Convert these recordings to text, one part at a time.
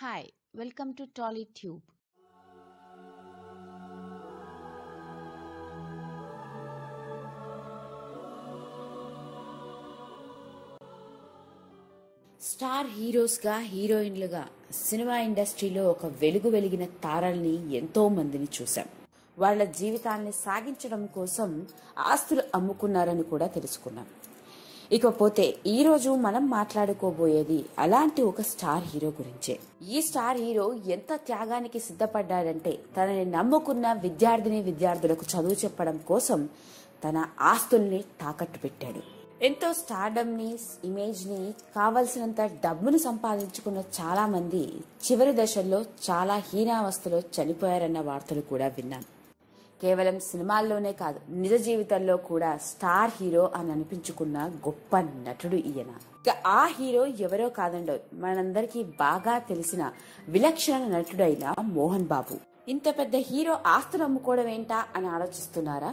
Hi, welcome to TollyTube. Star హీరోస్గా హీరోయిన్లుగా cinema ఇండస్ట్రీలో ఒక వెలుగు వెలిగిన తారల్ని ఎంతో మందిని చూశాం. వాళ్ల జీవితాన్ని సాగించడం కోసం ఆస్తులు అమ్ముకున్నారని కూడా తెలుసుకున్నాం. ఇకపోతే ఈ రోజు మనం మాట్లాడుకోబోయేది అలాంటి ఒక స్టార్ హీరో గురించే. ఈ స్టార్ హీరో ఎంత త్యాగానికి సిద్ధపడ్డాడంటే తనని నమ్ముకున్న విద్యార్థులకు చదువు చెప్పడం కోసం తన ఆస్తుల్ని తాకట్టు పెట్టాడు. ఎంతో స్టార్డమ్ ని, ఇమేజ్ ని, కావలసినంత డబ్బును సంపాదించుకున్న చాలా మంది చివరి దశల్లో చాలా హీనావస్థలో చనిపోయారన్న వార్తలు కూడా విన్నాం. కేవలం సినిమాల్లోనే కాదు, నిజ జీవితంలో కూడా స్టార్ హీరో అని అనిపించుకున్న గొప్ప నటుడు ఈయన. ఇక ఆ హీరో ఎవరో కాదండో, మనందరికీ బాగా తెలిసిన విలక్షణ నటుడైన మోహన్ బాబు. ఇంత పెద్ద హీరో ఆస్తులు అమ్ముకోవడం ఏంటా అని ఆలోచిస్తున్నారా?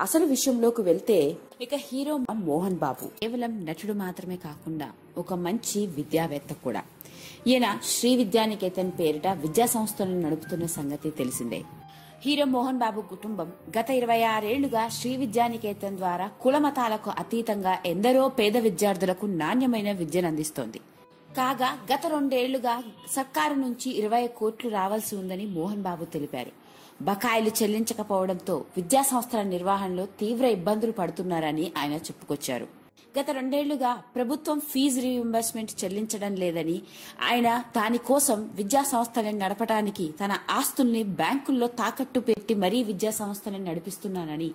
అసలు విషయంలోకి వెళ్తే ఇక హీరో మోహన్ బాబు కేవలం నటుడు మాత్రమే కాకుండా ఒక మంచి విద్యావేత్త కూడా. ఈయన శ్రీ విద్యానికేతన్ పేరిట విద్యా సంస్థలను నడుపుతున్న సంగతి తెలిసిందే. హీరో మోహన్ బాబు కుటుంబం గత 26 ఏళ్లుగా శ్రీ విద్యానికేతన్ ద్వారా కులమతాలకు అతీతంగా ఎందరో పేద విద్యార్థులకు నాణ్యమైన విద్యను అందిస్తోంది. కాగా గత 2 ఏళ్లుగా సర్కారు నుంచి 20 కోట్లు రావాల్సి ఉందని మోహన్ బాబు తెలిపారు. బకాయిలు చెల్లించకపోవడంతో విద్యా సంస్థల నిర్వహణలో తీవ్ర ఇబ్బందులు పడుతున్నారని ఆయన చెప్పుకొచ్చారు. గత 2 ఏళ్లుగా ప్రభుత్వం ఫీజు రీయింబర్స్మెంట్ చెల్లించడం లేదని, ఆయన దానికోసం విద్యా సంస్థలను నడపడానికి తన ఆస్తుల్ని బ్యాంకుల్లో తాకట్టు పెట్టి మరీ విద్యా సంస్థలను నడిపిస్తున్నానని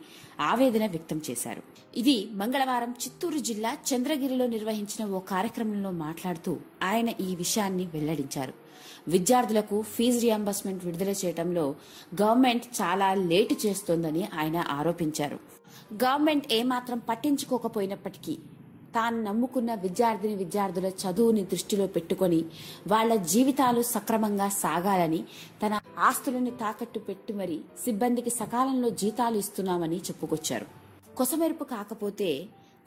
ఆవేదన వ్యక్తం చేశారు. ఇది మంగళవారం చిత్తూరు జిల్లా చంద్రగిరిలో నిర్వహించిన ఓ కార్యక్రమంలో మాట్లాడుతూ ఆయన ఈ విషయాన్ని వెల్లడించారు. విద్యార్థులకు ఫీజు రియంబర్స్మెంట్ విడుదల చేయడంలో గవర్నమెంట్ చాలా లేటు చేస్తోందని ఆయన ఆరోపించారు. గవర్నమెంట్ ఏమాత్రం పట్టించుకోకపోయినప్పటికీ తాను నమ్ముకున్న విద్యార్థుల చదువుని దృష్టిలో పెట్టుకుని వాళ్ల జీవితాలు సక్రమంగా సాగాలని తన ఆస్తులని తాకట్టు పెట్టి మరీ సిబ్బందికి సకాలంలో జీతాలు ఇస్తున్నామని చెప్పుకొచ్చారు. కొసమెరుపు కాకపోతే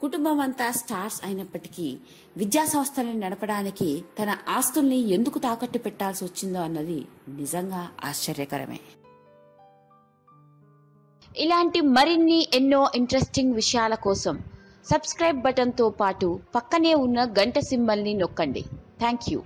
కుటుంబం అంతా స్టార్స్ అయినప్పటికీ విద్యా సంస్థలను నడపడానికి తన ఆస్తుల్ని ఎందుకు తాకట్టు పెట్టాల్సి వచ్చిందో అన్నది నిజంగా ఆశ్చర్యకరమే. ఇలాంటి మరిన్ని ఎన్నో ఇంట్రెస్టింగ్ విషయాల కోసం సబ్స్క్రైబ్ బటన్ తో పాటు పక్కనే ఉన్న గంట సింబల్ ని నొక్కండి. Thank you.